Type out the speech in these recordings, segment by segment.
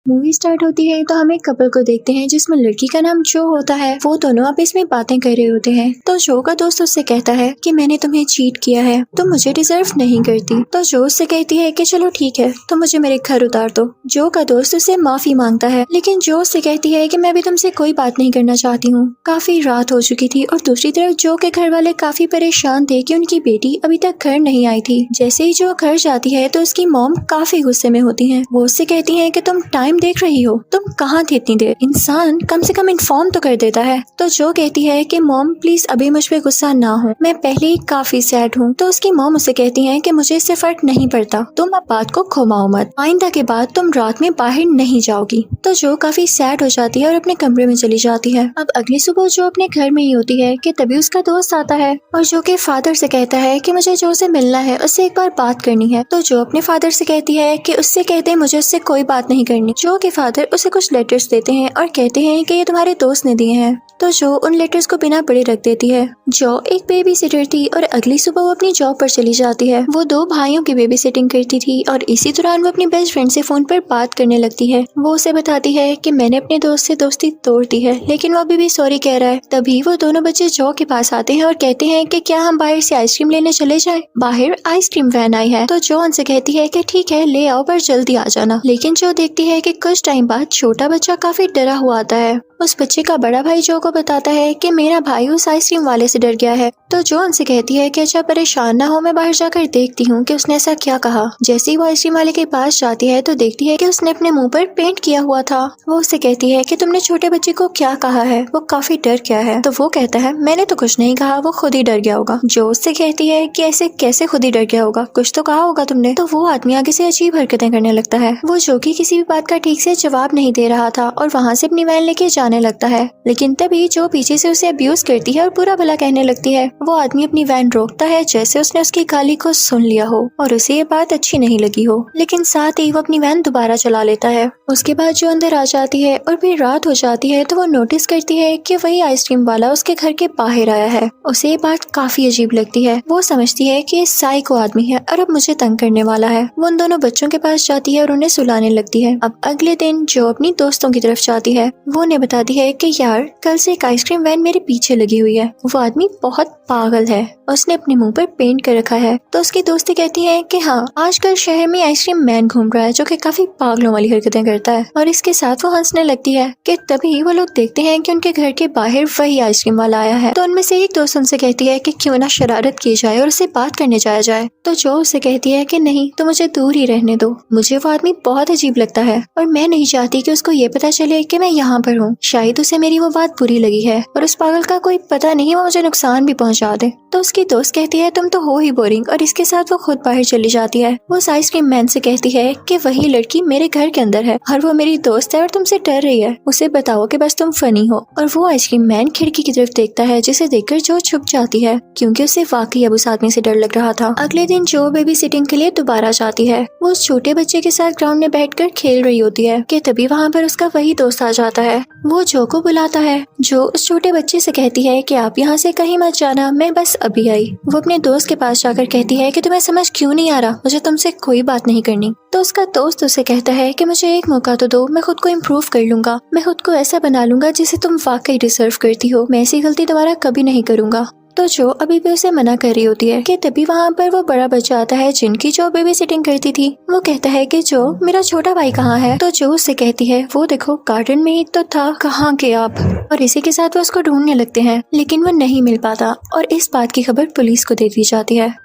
Movie start होती है तो हम एक कपल को देखते हैं जिसमें लड़की का नाम जो होता है। वो दोनों आपस में बातें कर रहे होते हैं तो जो का दोस्त उससे कहता है कि मैंने तुम्हें चीट किया है, तुम मुझे डिजर्व नहीं करती। तो जो उससे कहती है कि चलो ठीक है, तो मुझे मेरे घर उतार दो। जो का दोस्त उससे माफी मांगता है, लेकिन जो उससे कहती है कि मैं अभी तुमसे कोई बात नहीं करना चाहती हूँ। काफी रात हो चुकी थी और दूसरी तरफ जो के घर वाले काफी परेशान थे कि उनकी बेटी अभी तक घर नहीं आई थी। जैसे ही जो घर जाती है तो उसकी मॉम काफी गुस्से में होती है। वो उससे कहती है कि तुम टाइम देख रही हो, तुम कहाँ थी इतनी देर, इंसान कम से कम इन्फॉर्म तो कर देता है। तो जो कहती है कि मॉम प्लीज अभी मुझ पे गुस्सा ना हो, मैं पहले ही काफी सैड हूँ। तो उसकी मॉम उसे कहती है कि मुझे इससे फर्क नहीं पड़ता, तुम अब बात को घुमाओ मत, आइंदा के बाद तुम रात में बाहर नहीं जाओगी। तो जो काफी सैड हो जाती है और अपने कमरे में चली जाती है। अब अगली सुबह जो अपने घर में ही होती है कि तभी उसका दोस्त आता है और जो के फादर से कहता है कि मुझे जो से मिलना है, उससे एक बार बात करनी है। तो जो अपने फादर से कहती है कि उससे कहते हैं मुझे उससे कोई बात नहीं करनी। जो के फादर उसे कुछ लेटर्स देते हैं और कहते हैं कि ये तुम्हारे दोस्त ने दिए हैं। तो जो उन लेटर्स को बिना पढ़े रख देती है। जो एक बेबी सिटर थी और अगली सुबह वो अपनी जॉब पर चली जाती है। वो 2 भाइयों की बेबी सिटिंग करती थी और इसी दौरान वो अपनी बेस्ट फ्रेंड से फोन पर बात करने लगती है। वो उसे बताती है कि मैंने अपने दोस्त से दोस्ती तोड़ दी है, लेकिन वो अभी भी सॉरी कह रहा है। तभी वो दोनों बच्चे जो के पास आते हैं और कहते हैं कि क्या हम बाहर से आइसक्रीम लेने चले जाएं? बाहर आइसक्रीम वैन आई है। तो जो उनसे कहती है कि ठीक है ले आओ, पर जल्दी आ जाना। लेकिन जो देखती है कि कुछ टाइम बाद छोटा बच्चा काफी डरा हुआ आता है। उस बच्चे का बड़ा भाई जो को बताता है कि मेरा भाई उस आइसक्रीम वाले से डर गया है। तो जो उनसे कहती है कि अच्छा परेशान ना हो, मैं बाहर जाकर देखती हूँ कि उसने ऐसा क्या कहा। जैसे ही वो आइसक्रीम वाले के पास जाती है तो देखती है कि उसने अपने मुंह पर पेंट किया हुआ था। वो उससे कहती है कि तुमने छोटे बच्चे को क्या कहा है, वो काफी डर गया है। तो वो कहता है मैंने तो कुछ नहीं कहा, वो खुद ही डर गया होगा। जो उससे कहती है कि ऐसे कैसे खुद ही डर गया होगा, कुछ तो कहा होगा तुमने। तो वो आदमी आगे से अजीब हरकतें करने लगता है। वो जो कि किसी भी बात का ठीक से जवाब नहीं दे रहा था और वहाँ से अपनी वैन लेके जाने लगता है। लेकिन तभी जो पीछे से उसे अब्यूज करती है और बुरा भला कहने लगती है। वो आदमी अपनी वैन रोकता है जैसे उसने उसकी गाली को सुन लिया हो और उसे ये बात अच्छी नहीं लगी हो, लेकिन साथ ही वो अपनी वैन दोबारा चला लेता है। उसके बाद जो अंदर आ जाती है और फिर रात हो जाती है तो वो नोटिस करती है कि वही आइसक्रीम वाला उसके घर के बाहर आया है। उसे ये बात काफी अजीब लगती है। वो समझती है कि ये साइको आदमी है और अब मुझे तंग करने वाला है। वो उन दोनों बच्चों के पास जाती है और उन्हें सुलाने लगती है। अब अगले दिन जो अपनी दोस्तों की तरफ जाती है, वो उन्हें बताती है कि यार कल से एक आइसक्रीम वैन मेरे पीछे लगी हुई है। वो आदमी बहुत पागल है, उसने अपने मुंह पर पेंट कर रखा है। तो उसकी दोस्ती कहती है कि हाँ आजकल शहर में आइसक्रीम मैन घूम रहा है जो कि काफी पागलों वाली हरकतें करता है। और इसके साथ वो हंसने लगती है कि तभी वो लोग देखते हैं कि उनके घर के बाहर वही आइसक्रीम वाला आया है। तो उनमें से एक दोस्त उनसे कहती है कि क्यों ना शरारत की जाए और उससे बात करने जाया जाए। तो जो उसे कहती है कि नहीं, तो मुझे दूर ही रहने दो, मुझे वो आदमी बहुत अजीब लगता है और मैं नहीं चाहती कि उसको ये पता चले कि मैं यहाँ पर हूँ। शायद उसे मेरी वो बात बुरी लगी है और उस पागल का कोई पता नहीं, वो मुझे नुकसान भी पहुँचा दे। तो उसकी दोस्त कहती है तुम तो हो ही बोरिंग, और इसके साथ वो खुद बाहर चली जाती है। वो उस आइसक्रीम मैन से कहती है कि वही लड़की मेरे घर के अंदर है और वो मेरी दोस्त है और तुमसे डर रही है, उसे बताओ कि बस तुम फनी हो। और वो आइसक्रीम मैन खिड़की की तरफ देखता है जिसे देखकर जो छुप जाती है क्योंकि उसे वाकई अब उस आदमी से डर लग रहा था। अगले दिन जो बेबी सिटिंग के लिए दोबारा जाती है। वो उस छोटे बच्चे के साथ ग्राउंड में बैठकर खेल रही होती है कि तभी वहाँ पर उसका वही दोस्त आ जाता है। वो जो को बुलाता है। जो उस छोटे बच्चे से कहती है कि आप यहाँ से कहीं मत जाना, मैं बस अभी आई। वो अपने दोस्त के पास जाकर कहती है कि तुम्हें समझ क्यों नहीं आ रहा, मुझे तुमसे कोई बात नहीं करनी। तो उसका दोस्त उसे कहता है कि मुझे एक मौका तो दो, मैं खुद को इम्प्रूव कर लूंगा, मैं खुद को ऐसा बना लूंगा जिसे तुम वाकई डिजर्व करती हो, मैं ऐसी गलती दोबारा कभी नहीं करूंगा। तो जो अभी भी उसे मना कर रही होती है कि तभी वहाँ पर वो बड़ा बच्चा आता है जिनकी जो बेबी सिटिंग करती थी। वो कहता है कि जो मेरा छोटा भाई कहाँ है। तो जो उससे कहती है वो देखो गार्डन में ही तो था, कहाँ गए आप। और इसी के साथ वो उसको ढूंढने लगते हैं लेकिन वो नहीं मिल पाता और इस बात की खबर पुलिस को दे दी जाती है।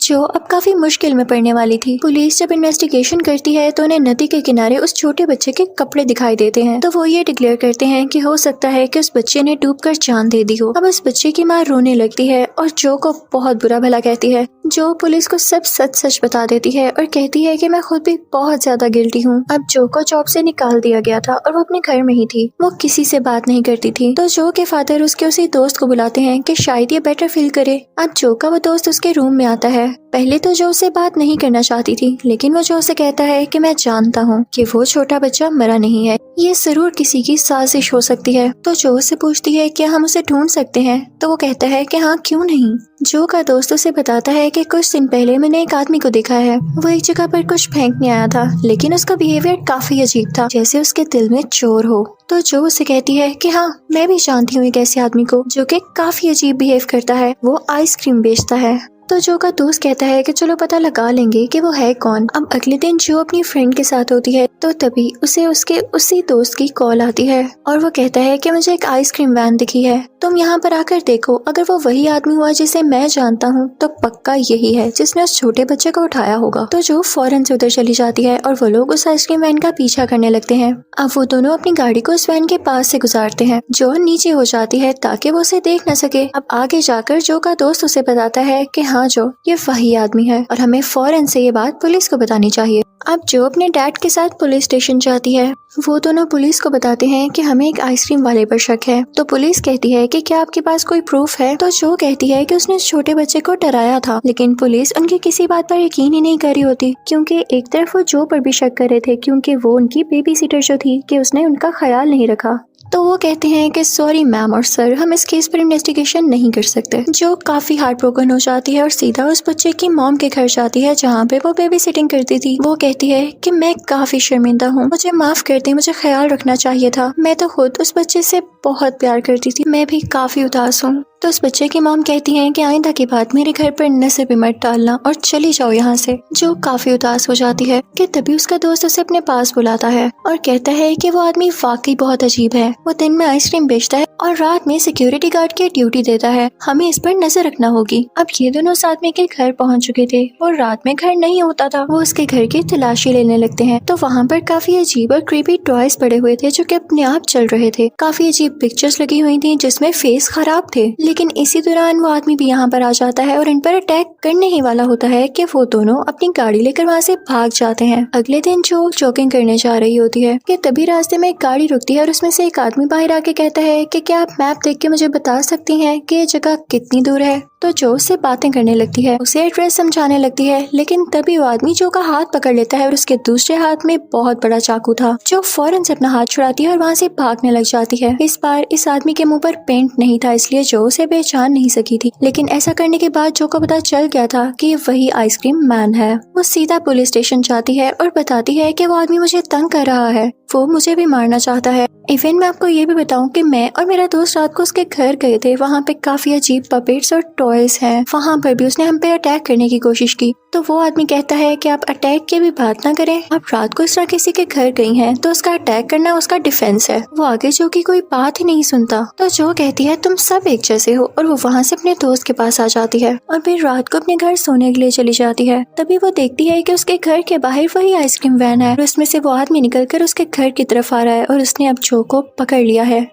जो अब काफी मुश्किल में पड़ने वाली थी। पुलिस जब इन्वेस्टिगेशन करती है तो उन्हें नदी के किनारे उस छोटे बच्चे के कपड़े दिखाई देते हैं। तो वो ये डिक्लेयर करते हैं कि हो सकता है कि उस बच्चे ने डूबकर जान दे दी हो। अब उस बच्चे की माँ रोने लगती है और जो को बहुत बुरा भला कहती है। जो पुलिस को सब सच सच बता देती है और कहती है कि मैं खुद भी बहुत ज्यादा गिल्टी हूँ। अब जो को जॉब से निकाल दिया गया था और वो अपने घर में ही थी, वो किसी से बात नहीं करती थी। तो जो के फादर उसके उसी दोस्त को बुलाते हैं कि शायद ये बेटर फील करे। अब जो का वो दोस्त उसके रूम में आता है पहले तो जो उससे बात नहीं करना चाहती थी, लेकिन वो जो उसे कहता है कि मैं जानता हूँ कि वो छोटा बच्चा मरा नहीं है, ये जरूर किसी की साजिश हो सकती है। तो जो उससे पूछती है क्या हम उसे ढूंढ सकते हैं, तो वो कहता है कि हाँ क्यों नहीं। जो का दोस्त उसे बताता है कि कुछ दिन पहले मैंने एक आदमी को देखा है, वो एक जगह पर कुछ फेंकने आया था, लेकिन उसका बिहेवियर काफी अजीब था, जैसे उसके दिल में चोर हो। तो जो उसे कहती है कि हाँ मैं भी जानती हूँ एक ऐसे आदमी को जो कि काफी अजीब बिहेव करता है, वो आइसक्रीम बेचता है। तो जो का दोस्त कहता है कि चलो पता लगा लेंगे कि वो है कौन। अब अगले दिन जो अपनी फ्रेंड के साथ होती है, तो तभी उसे उसके उसी दोस्त की कॉल आती है और वो कहता है कि मुझे एक आइसक्रीम वैन दिखी है, तुम यहाँ पर आकर देखो, अगर वो वही आदमी हुआ जिसे मैं जानता हूँ तो पक्का यही है जिसने उस छोटे बच्चे को उठाया होगा। तो जो फौरन से उधर चली जाती है और वो लोग उस आइसक्रीम वैन का पीछा करने लगते हैं। अब वो दोनों अपनी गाड़ी को उस वैन के पास से गुजारते हैं। जो नीचे हो जाती है ताकि वो उसे देख न सके। अब आगे जाकर जो का दोस्त उसे बताता है कि हाँ जो ये वही आदमी है और हमें फौरन से ये बात पुलिस को बतानी चाहिए। अब जो अपने डैड के साथ पुलिस स्टेशन जाती है। वो दोनों पुलिस को बताते हैं कि हमें एक आइसक्रीम वाले पर शक है। तो पुलिस कहती है कि क्या आपके पास कोई प्रूफ है। तो जो कहती है कि उसने उस छोटे बच्चे को डराया था, लेकिन पुलिस उनकी किसी बात पर यकीन ही नहीं कर रही होती, क्योंकि एक तरफ वो जो पर भी शक कर रहे थे क्योंकि वो उनकी बेबी सीटर जो थी कि उसने उनका ख्याल नहीं रखा। तो वो कहते हैं कि सॉरी मैम और सर, हम इस केस पर इन्वेस्टिगेशन नहीं कर सकते। जो काफी हार्ट ब्रोकन हो जाती है और सीधा उस बच्चे की मॉम के घर जाती है जहाँ पे वो बेबी सिटिंग करती थी। वो कहती है कि मैं काफी शर्मिंदा हूँ, मुझे माफ कर दे, मुझे ख्याल रखना चाहिए था, मैं तो खुद उस बच्चे से बहुत प्यार करती थी, मैं भी काफी उदास हूँ। तो उस बच्चे की मॉम कहती हैं कि आइंदा की बात मेरे घर पर नजर भी मत डालना और चली जाओ यहाँ से। जो काफी उदास हो जाती है कि तभी उसका दोस्त उसे अपने पास बुलाता है और कहता है कि वो आदमी वाकई बहुत अजीब है। वो दिन में आइसक्रीम बेचता है और रात में सिक्योरिटी गार्ड की ड्यूटी देता है, हमें इस पर नजर रखना होगी। अब ये दोनों इस आदमी के घर पहुँच चुके थे और रात में घर नहीं होता था। वो उसके घर की तलाशी लेने लगते हैं तो वहाँ पर काफी अजीब और क्रीपी टॉयज पड़े हुए थे जो कि अपने आप चल रहे थे। काफी अजीब पिक्चर्स लगी हुई थी जिसमें फेस खराब थे। लेकिन इसी दौरान वो आदमी भी यहाँ पर आ जाता है और इन पर अटैक करने ही वाला होता है कि वो दोनों अपनी गाड़ी लेकर वहाँ से भाग जाते हैं। अगले दिन जो जॉगिंग करने जा रही होती है कि तभी रास्ते में एक गाड़ी रुकती है और उसमें से एक आदमी बाहर आके कहता है कि क्या आप मैप देख के मुझे बता सकती हैं कि ये जगह कितनी दूर है। तो जो उससे बातें करने लगती है, उसे एड्रेस समझाने लगती है, लेकिन तभी वो आदमी जो का हाथ पकड़ लेता है और उसके दूसरे हाथ में बहुत बड़ा चाकू था। जो फौरन से अपना हाथ छुड़ाती है और वहाँ से भागने लग जाती है। इस बार इस आदमी के मुंह पर पेंट नहीं था, इसलिए जो उसे पहचान नहीं सकी थी, लेकिन ऐसा करने के बाद जो को पता चल गया था कि वही आइसक्रीम मैन है। वो सीधा पुलिस स्टेशन जाती है और बताती है कि वो आदमी मुझे तंग कर रहा है, वो मुझे भी मारना चाहता है। इवन मैं आपको ये भी बताऊं कि मैं और मेरा दोस्त रात को उसके घर गए थे, वहाँ पे काफी अजीब पपेट्स और टॉयज हैं, वहाँ पर भी उसने हम पे अटैक करने की कोशिश की। तो वो आदमी कहता है कि आप अटैक की भी बात ना करें, आप रात को इस तरह किसी के घर गई हैं तो उसका अटैक करना उसका डिफेंस है। वो आगे जो की कोई बात ही नहीं सुनता। तो जो कहती है तुम सब एक जैसे हो और वो वहाँ से अपने दोस्त के पास आ जाती है और फिर रात को अपने घर सोने के लिए चली जाती है। तभी वो देखती है कि उसके घर के बाहर वही आइसक्रीम वैन है और उसमें से वो आदमी निकल कर उसके घर की तरफ आ रहा है और उसने अब जो को पकड़ लिया है।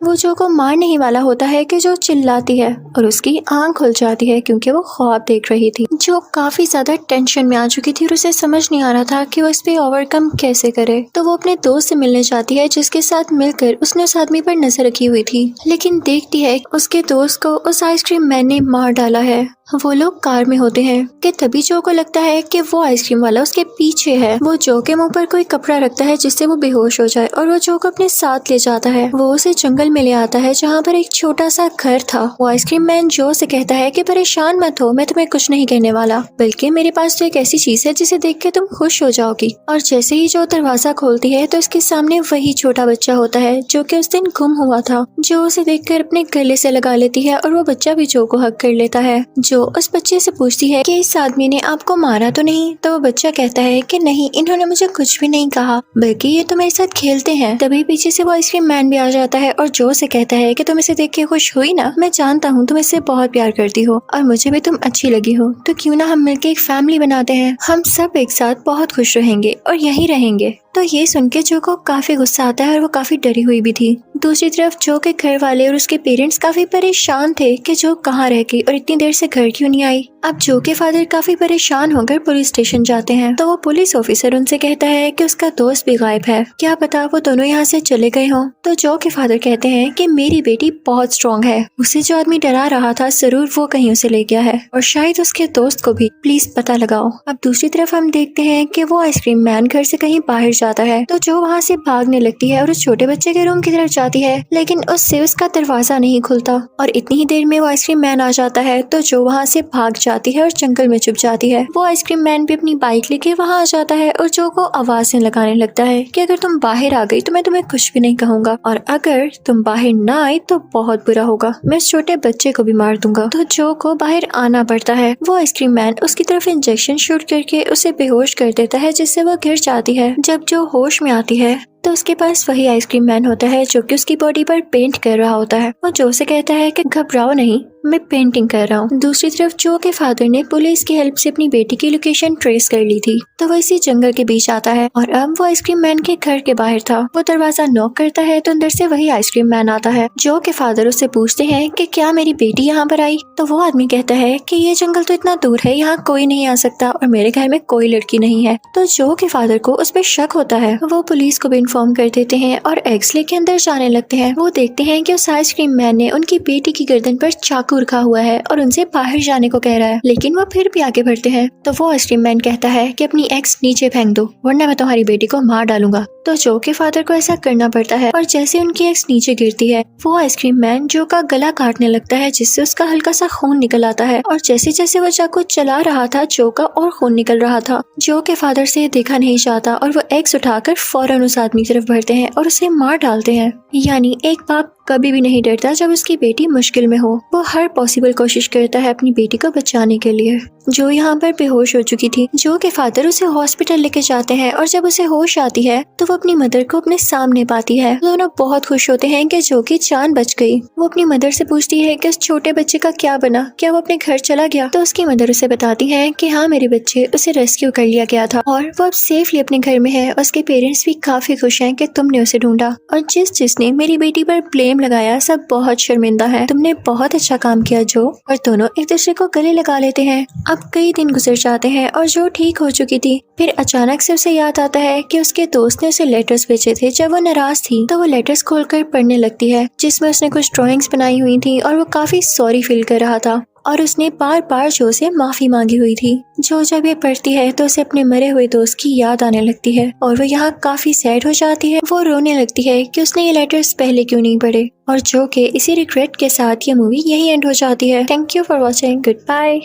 वो जो को मारने ही वाला होता है कि जो चिल्लाती है और उसकी आंख खुल जाती है क्योंकि वो ख्वाब देख रही थी। जो काफी ज्यादा टेंशन में आ चुकी थी और उसे समझ नहीं आ रहा था कि वो इस पे ओवरकम कैसे करे। तो वो अपने दोस्त से मिलने जाती है जिसके साथ मिलकर उसने उस आदमी पर नजर रखी हुई थी, लेकिन देखती है उसके दोस्त को उस आइसक्रीम मैन ने मार डाला है। वो लोग कार में होते हैं कि तभी जो को लगता है कि वो आइसक्रीम वाला उसके पीछे है। वो जो के मुंह पर कोई कपड़ा रखता है जिससे वो बेहोश हो जाए और वो जो को अपने साथ ले जाता है। वो उसे जंगल में ले आता है जहाँ पर एक छोटा सा घर था। वो आइसक्रीम मैन जो से कहता है कि परेशान मत हो, मैं तुम्हें कुछ नहीं कहने वाला, बल्कि मेरे पास तो एक ऐसी चीज है जिसे देख के तुम खुश हो जाओगी। और जैसे ही जो दरवाजा खोलती है तो उसके सामने वही छोटा बच्चा होता है जो कि उस दिन गुम हुआ था। जो उसे देखकर अपने गले से लगा लेती है और वो बच्चा भी जो को हक कर लेता है। जो उस बच्चे से पूछती है कि इस आदमी ने आपको मारा तो नहीं। तो वो बच्चा कहता है कि नहीं, इन्होंने मुझे कुछ भी नहीं कहा, बल्कि ये तो मेरे साथ खेलते हैं। तभी पीछे से वो आइसक्रीम मैन भी आ जाता है और जो से कहता है कि तुम इसे देख के खुश हुई ना, मैं जानता हूँ तुम इससे बहुत प्यार करती हो और मुझे भी तुम अच्छी लगी हो, तो क्यों ना हम मिलके एक फैमिली बनाते हैं, हम सब एक साथ बहुत खुश रहेंगे और यहीं रहेंगे। तो ये सुन के जो को काफी गुस्सा आता है और वो काफी डरी हुई भी थी। दूसरी तरफ जो के घर वाले और उसके पेरेंट्स काफी परेशान थे कि जो कहाँ रह गई और इतनी देर से घर क्यों नहीं आई। अब जो के फादर काफी परेशान होकर पुलिस स्टेशन जाते हैं तो वो पुलिस ऑफिसर उनसे कहता है कि उसका दोस्त भी गायब है, क्या पता वो दोनों यहाँ से चले गए हों। तो जो के फादर कहते हैं कि मेरी बेटी बहुत स्ट्रॉन्ग है, उसे जो आदमी डरा रहा था जरूर वो कहीं उसे ले गया है और शायद उसके दोस्त को भी, प्लीज पता लगाओ। अब दूसरी तरफ हम देखते हैं कि वो आइसक्रीम मैन घर से कहीं बाहर जाता है तो जो वहाँ से भागने लगती है और उस छोटे बच्चे के रूम की तरफ जाती है, लेकिन उससे उसका दरवाजा नहीं खुलता और इतनी ही देर में वो आइसक्रीम मैन आ जाता है तो जो वहाँ से भाग जाती है और जंगल में छुप जाती है। वो आइसक्रीम मैन भी अपनी बाइक लेके वहाँ आ जाता है और जो को आवाजें लगाने लगता है कि अगर तुम बाहर आ गई तो मैं तुम्हें कुछ भी नहीं कहूँगा और अगर तुम बाहर ना आई तो बहुत बुरा होगा, मैं इस छोटे बच्चे को भी मार दूंगा। तो जो को बाहर आना पड़ता है। वो आइसक्रीम मैन उसकी तरफ इंजेक्शन शूट करके उसे बेहोश कर देता है जिससे वो गिर जाती है। जब जो होश में आती है तो उसके पास वही आइसक्रीम मैन होता है जो कि उसकी बॉडी पर पेंट कर रहा होता है। वो जो से कहता है कि घबराओ नहीं, मैं पेंटिंग कर रहा हूँ। दूसरी तरफ जो के फादर ने पुलिस की हेल्प से अपनी बेटी की लोकेशन ट्रेस कर ली थी तो वो इसी जंगल के बीच आता है और अब वो आइसक्रीम मैन के घर के बाहर था। वो दरवाजा नॉक करता है तो अंदर से वही आइसक्रीम मैन आता है। जो के फादर उससे पूछते हैं कि क्या मेरी बेटी यहाँ पर आई, तो वो आदमी कहता है कि ये जंगल तो इतना दूर है, यहाँ कोई नहीं आ सकता और मेरे घर में कोई लड़की नहीं है। तो जो के फादर को उस पर शक होता है। वो पुलिस को भी इन्फॉर्म कर देते हैं और एग्स लेके अंदर जाने लगते हैं। वो देखते हैं कि उस आइसक्रीम मैन ने उनकी बेटी की गर्दन पर चाकू रखा हुआ है और उनसे बाहर जाने को कह रहा है, लेकिन वो फिर भी आगे बढ़ते हैं। तो वो आइसक्रीम मैन कहता है कि अपनी एक्स नीचे फेंक दो वरना मैं तुम्हारी बेटी को मार डालूंगा। तो जो के फादर को ऐसा करना पड़ता है और जैसे उनकी एक्स नीचे गिरती है वो आइसक्रीम मैन जो का गला काटने लगता है जिससे उसका हल्का सा खून निकल आता है और जैसे जैसे वो चाकू चला रहा था जो का और खून निकल रहा था। जो के फादर से देखा नहीं जाता और वो एक्स उठाकर फौरन उस आदमी की तरफ बढ़ते हैं और उसे मार डालते हैं। यानी एक बाप कभी भी नहीं डरता जब उसकी बेटी मुश्किल में हो। वो हर पॉसिबल कोशिश करता है अपनी बेटी को बचाने के लिए। जो यहाँ पर बेहोश हो चुकी थी, जो के फादर उसे हॉस्पिटल लेके जाते हैं और जब उसे होश आती है तो वो अपनी मदर को अपने सामने पाती है। दोनों बहुत खुश होते हैं कि जो की जान बच गई। वो अपनी मदर से पूछती है कि उस छोटे बच्चे का क्या बना, क्या वो अपने घर चला गया। तो उसकी मदर उसे बताती है कि हाँ मेरे बच्चे उसे रेस्क्यू कर लिया गया था और वो अब सेफली अपने घर में है। उसके पेरेंट्स भी काफी खुश हैं कि तुमने उसे ढूंढा और जिसने मेरी बेटी पर ब्लेम लगाया सब बहुत शर्मिंदा है। तुमने बहुत अच्छा काम किया जो। और दोनों एक दूसरे को गले लगा लेते हैं। अब कई दिन गुजर जाते हैं और जो ठीक हो चुकी थी फिर अचानक से उसे याद आता है कि उसके दोस्त ने उसे लेटर्स भेजे थे जब वो नाराज थी। तो वो लेटर्स खोलकर पढ़ने लगती है जिसमें उसने कुछ ड्राइंग्स बनाई हुई थी और वो काफी सॉरी फील कर रहा था और उसने बार बार जो से माफी मांगी हुई थी। जो जब ये पढ़ती है तो उसे अपने मरे हुए दोस्त की याद आने लगती है और वो यहाँ काफी सैड हो जाती है। वो रोने लगती है कि उसने ये लेटर्स पहले क्यों नहीं पढ़े और जो के इसी रिग्रेट के साथ ये मूवी यही एंड हो जाती है। Thank you for watching. Good bye.